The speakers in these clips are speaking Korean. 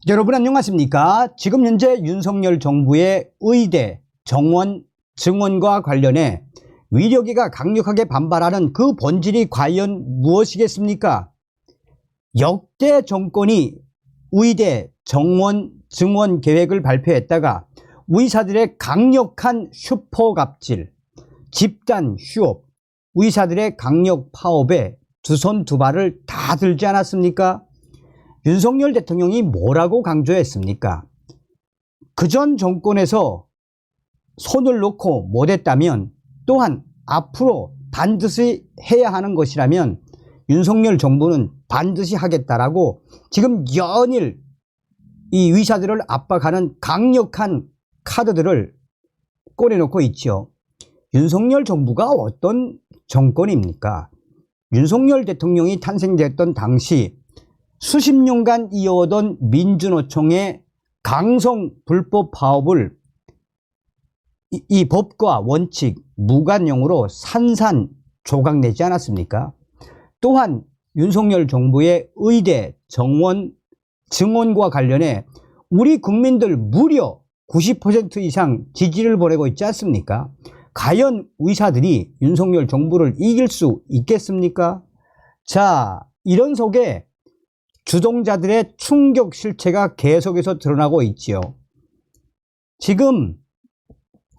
여러분 안녕하십니까? 지금 현재 윤석열 정부의 의대, 정원, 증원과 관련해 위력위가 강력하게 반발하는 그 본질이 과연 무엇이겠습니까? 역대 정권이 의대, 정원, 증원 계획을 발표했다가 의사들의 강력한 슈퍼갑질, 집단 휴업, 의사들의 강력 파업에 두 손 두 발을 다 들지 않았습니까? 윤석열 대통령이 뭐라고 강조했습니까? 그전 정권에서 손을 놓고 못했다면, 또한 앞으로 반드시 해야 하는 것이라면 윤석열 정부는 반드시 하겠다라고 지금 연일 이 의사들을 압박하는 강력한 카드들을 꺼내놓고 있죠. 윤석열 정부가 어떤 정권입니까? 윤석열 대통령이 탄생되었던 당시 수십 년간 이어오던 민주노총의 강성 불법 파업을 이 법과 원칙, 무관용으로 산산 조각내지 않았습니까? 또한 윤석열 정부의 의대, 정원, 증원과 관련해 우리 국민들 무려 90% 이상 지지를 보내고 있지 않습니까? 과연 의사들이 윤석열 정부를 이길 수 있겠습니까? 자, 이런 속에 주동자들의 충격 실체가 계속해서 드러나고 있지요. 지금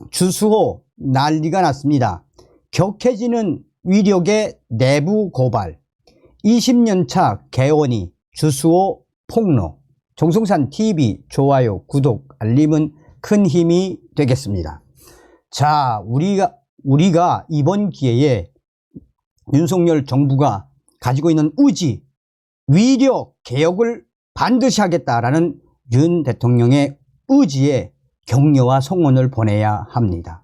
주수호 난리가 났습니다. 격해지는 위력의 내부 고발, 20년차 개원이 주수호 폭로. 정성산 TV 좋아요, 구독, 알림은 큰 힘이 되겠습니다. 자, 우리가 이번 기회에 윤석열 정부가 가지고 있는 의지, 위력 개혁을 반드시 하겠다라는 윤 대통령의 의지에 격려와 성원을 보내야 합니다.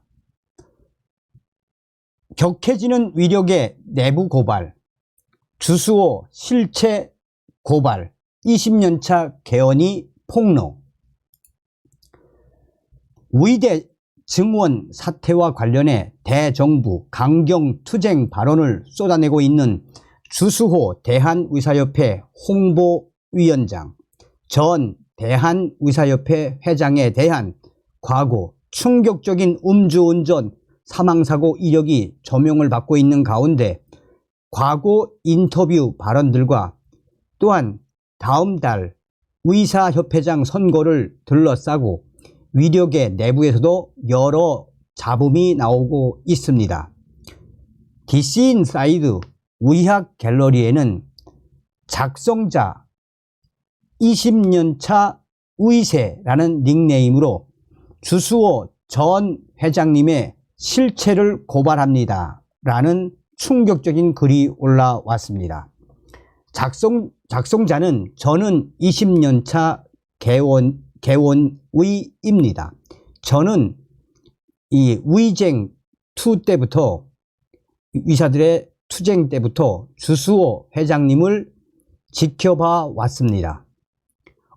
격해지는 위력의 내부 고발, 주수호 실체 고발, 20년차 개헌이 폭로. 의대 증원 사태와 관련해 대정부 강경투쟁 발언을 쏟아내고 있는 주수호 대한의사협회 홍보위원장, 전 대한의사협회 회장에 대한 과거 충격적인 음주운전 사망사고 이력이 조명을 받고 있는 가운데 과거 인터뷰 발언들과 또한 다음 달 의사협회장 선거를 둘러싸고 위력의 내부에서도 여러 잡음이 나오고 있습니다. DC 인사이드 의학 갤러리에는 작성자 20년차 의세라는 닉네임으로 주수호 전 회장님의 실체를 고발합니다 라는 충격적인 글이 올라왔습니다. 작성자는 저는 20년차 개원의입니다. 저는 이 의쟁 2 때부터, 의사들의 투쟁 때부터 주수호 회장님을 지켜봐 왔습니다.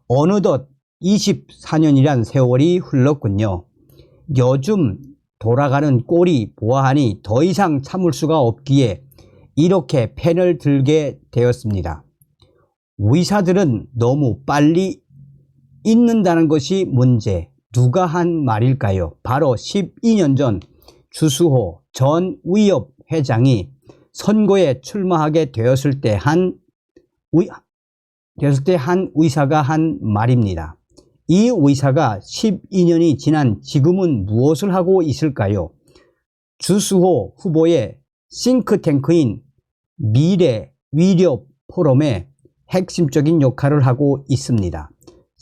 어느덧 24년이란 세월이 흘렀군요. 요즘 돌아가는 꼴이 보아하니 더 이상 참을 수가 없기에 이렇게 펜을 들게 되었습니다. 의사들은 너무 빨리 잊는다는 것이 문제. 누가 한 말일까요? 바로 12년 전 주수호 전 의협 회장이 선거에 출마하게 되었을 때 한 의사가 한 말입니다. 이 의사가 12년이 지난 지금은 무엇을 하고 있을까요? 주수호 후보의 싱크탱크인 미래 위력 포럼의 핵심적인 역할을 하고 있습니다.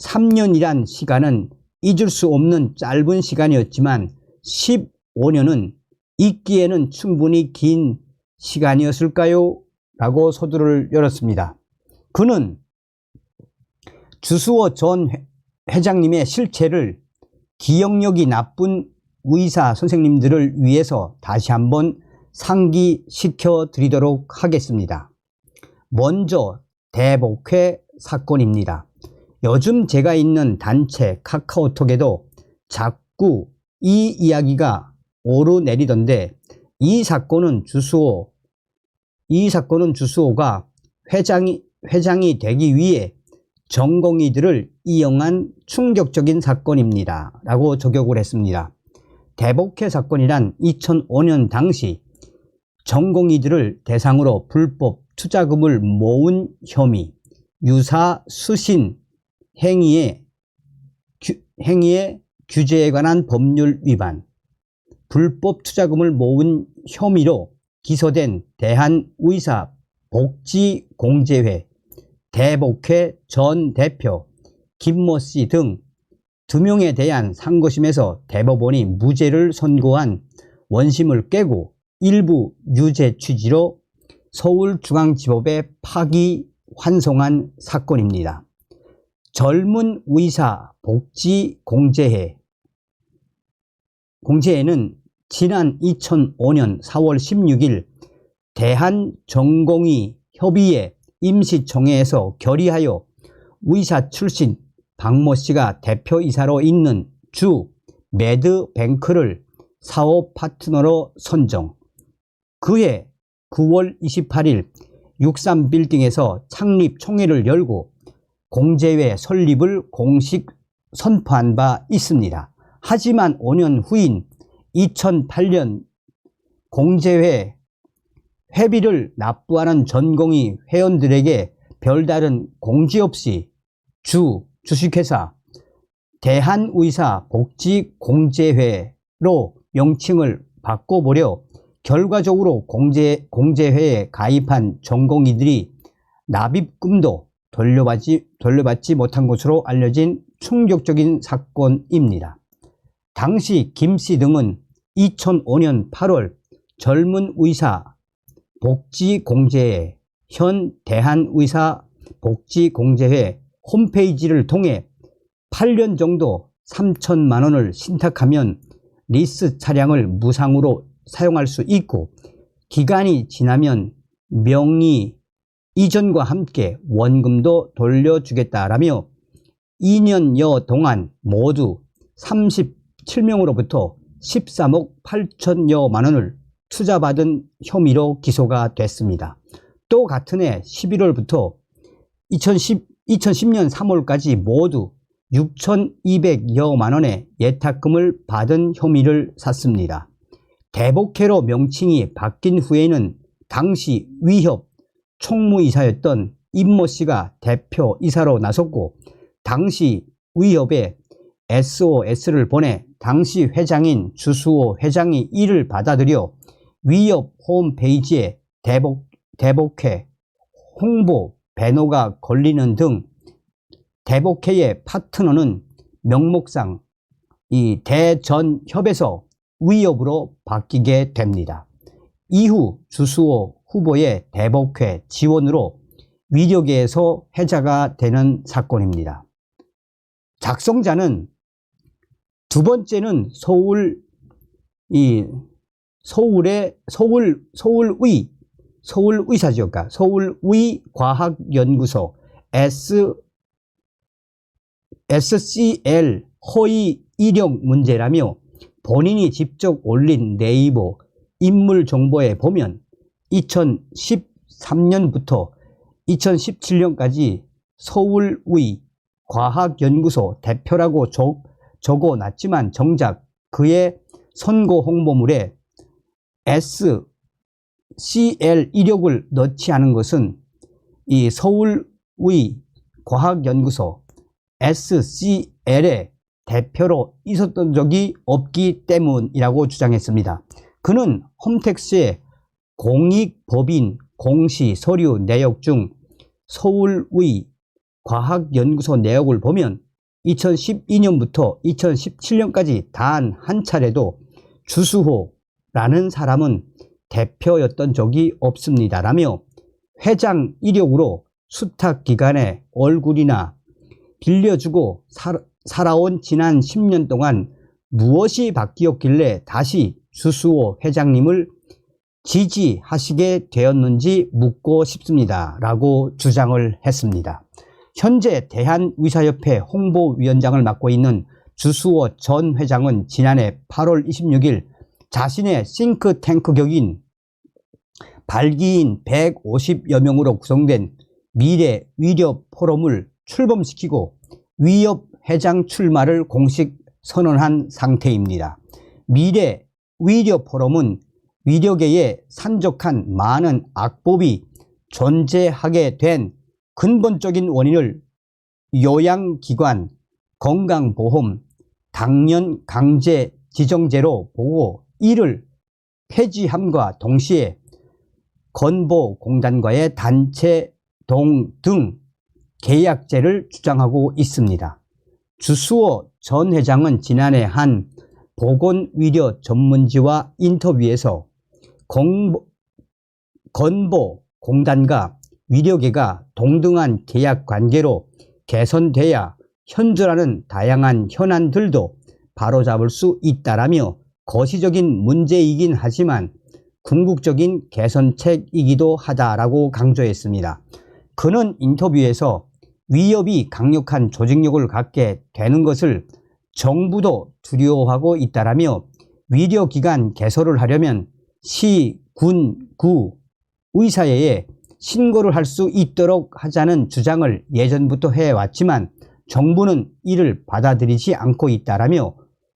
3년이란 시간은 잊을 수 없는 짧은 시간이었지만 15년은 잊기에는 충분히 긴 시간이었을까요? 라고 서두를 열었습니다. 그는 주수호 전 회장님의 실체를 기억력이 나쁜 의사 선생님들을 위해서 다시 한번 상기시켜 드리도록 하겠습니다. 먼저 대복회 사건입니다. 요즘 제가 있는 단체 카카오톡에도 자꾸 이 이야기가 오르내리던데, 이 사건은 주수호가 회장이 되기 위해 전공의들을 이용한 충격적인 사건입니다. 라고 저격을 했습니다. 대복회 사건이란 2005년 당시 전공의들을 대상으로 불법 투자금을 모은 혐의, 유사 수신 행위의 규제에 관한 법률 위반, 불법 투자금을 모은 혐의로 기소된 대한의사복지공제회 대복회 전 대표 김모 씨 등 2명에 대한 상고심에서 대법원이 무죄를 선고한 원심을 깨고 일부 유죄 취지로 서울중앙지법에 파기환송한 사건입니다. 젊은 의사 복지공제회는 지난 2005년 4월 16일 대한전공의협의회 임시총회에서 결의하여 의사 출신 박모 씨가 대표이사로 있는 주 매드뱅크를 사업 파트너로 선정, 그해 9월 28일 63빌딩에서 창립 총회를 열고 공제회 설립을 공식 선포한 바 있습니다. 하지만 5년 후인 2008년 공제회 회비를 납부하는 전공의 회원들에게 별다른 공지 없이 주식회사 대한의사복지공제회로 명칭을 바꿔보려 결과적으로 공제회에 가입한 전공의들이 납입금도 돌려받지 못한 것으로 알려진 충격적인 사건입니다. 당시 김씨 등은 2005년 8월 젊은 의사 복지공제회 현 대한의사복지공제회 홈페이지를 통해 8년 정도 3천만 원을 신탁하면 리스 차량을 무상으로 사용할 수 있고 기간이 지나면 명의 이전과 함께 원금도 돌려주겠다라며 2년여 동안 모두 37명으로부터 13억 8천여만 원을 투자받은 혐의로 기소가 됐습니다. 또 같은 해 11월부터 2010년 3월까지 모두 6,200여만 원의 예탁금을 받은 혐의를 샀습니다. 대복회로 명칭이 바뀐 후에는 당시 위협 총무이사였던 임모 씨가 대표이사로 나섰고 당시 위협에 SOS를 보내 당시 회장인 주수호 회장이 이를 받아들여 위협 홈페이지에 대복회 홍보 배너가 걸리는 등 대복회의 파트너는 명목상 이 대전협에서 위협으로 바뀌게 됩니다. 이후 주수호 후보의 대복회 지원으로 위력계에서 해자가 되는 사건입니다. 작성자는 두 번째는 서울의사죠. 그러니까 서울의과학연구소 SCL 허위 이력 문제라며 본인이 직접 올린 네이버 인물 정보에 보면 2013년부터 2017년까지 서울의과학연구소 대표라고 적어놨지만 정작 그의 선거 홍보물에 SCL 이력을 넣지 않은 것은 이 서울의과학연구소 SCL의 대표로 있었던 적이 없기 때문이라고 주장했습니다. 그는 홈택스의 공익법인 공시 서류 내역 중 서울의과학연구소 내역을 보면 2012년부터 2017년까지 단 한 차례도 주수호라는 사람은 대표였던 적이 없습니다. 라며 회장 이력으로 수탁기관의 얼굴이나 빌려주고 살아온 지난 10년 동안 무엇이 바뀌었길래 다시 주수호 회장님을 지지하시게 되었는지 묻고 싶습니다. 라고 주장을 했습니다. 현재 대한의사협회 홍보위원장을 맡고 있는 주수호 전 회장은 지난해 8월 26일 자신의 싱크탱크 격인 발기인 150여 명으로 구성된 미래 위력 포럼을 출범시키고 위협 회장 출마를 공식 선언한 상태입니다. 미래 위력 포럼은 위력계에 산적한 많은 악법이 존재하게 된 근본적인 원인을 요양기관, 건강보험, 당연 강제 지정제로 보고 이를 폐지함과 동시에 건보공단과의 단체동 등 계약제를 주장하고 있습니다. 주수호 전 회장은 지난해 한 보건의료 전문지와 인터뷰에서 건보공단과 의료계가 동등한 계약 관계로 개선돼야 현존하는 다양한 현안들도 바로잡을 수 있다라며 거시적인 문제이긴 하지만 궁극적인 개선책이기도 하다라고 강조했습니다. 그는 인터뷰에서 위협이 강력한 조직력을 갖게 되는 것을 정부도 두려워하고 있다라며 의료기관 개설을 하려면 시, 군, 구, 의사회에 신고를 할 수 있도록 하자는 주장을 예전부터 해왔지만 정부는 이를 받아들이지 않고 있다라며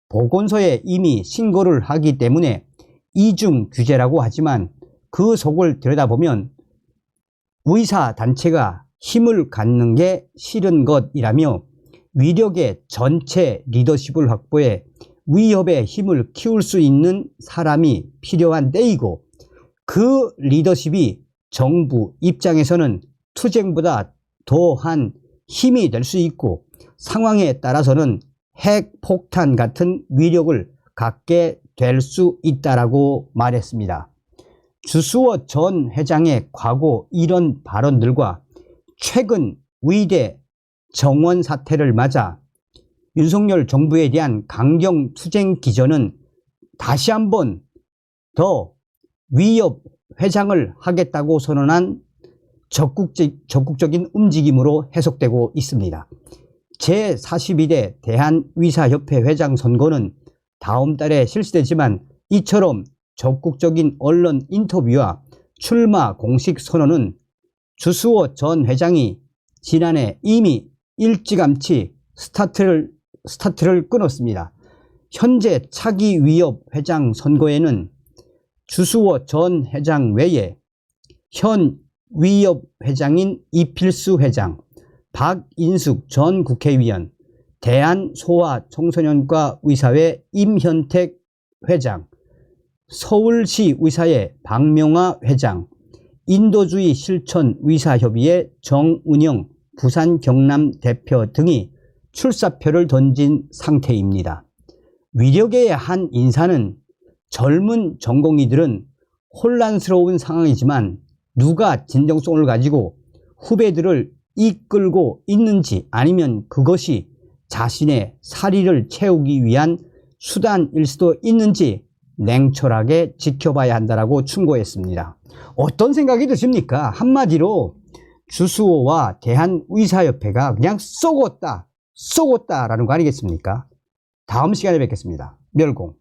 보건소에 이미 신고를 하기 때문에 이중 규제라고 하지만 그 속을 들여다보면 의사단체가 힘을 갖는 게 싫은 것이라며 위력의 전체 리더십을 확보해 위협의 힘을 키울 수 있는 사람이 필요한 때이고 그 리더십이 정부 입장에서는 투쟁보다 더한 힘이 될 수 있고 상황에 따라서는 핵폭탄 같은 위력을 갖게 될 수 있다라고 말했습니다. 주수호 전 회장의 과거 이런 발언들과 최근 의대 정원 사태를 맞아 윤석열 정부에 대한 강경 투쟁 기전은 다시 한번 더 위협 회장을 하겠다고 선언한 적극적인 움직임으로 해석되고 있습니다. 제42대 대한의사협회 회장 선거는 다음 달에 실시되지만 이처럼 적극적인 언론 인터뷰와 출마 공식 선언은 주수호 전 회장이 지난해 이미 일찌감치 스타트를 끊었습니다. 현재 차기 위협 회장 선거에는 주수호 전 회장 외에 현 위협 회장인 이필수 회장, 박인숙 전 국회의원, 대한소아청소년과 의사회 임현택 회장, 서울시 의사회 박명화 회장, 인도주의 실천 의사협의회 정은영 부산 경남 대표 등이 출사표를 던진 상태입니다. 위력의 한 인사는 젊은 전공의들은 혼란스러운 상황이지만 누가 진정성을 가지고 후배들을 이끌고 있는지 아니면 그것이 자신의 사리를 채우기 위한 수단일 수도 있는지 냉철하게 지켜봐야 한다라고 충고했습니다. 어떤 생각이 드십니까? 한마디로 주수호와 대한의사협회가 그냥 쏘겄다라는 거 아니겠습니까? 다음 시간에 뵙겠습니다. 멸공.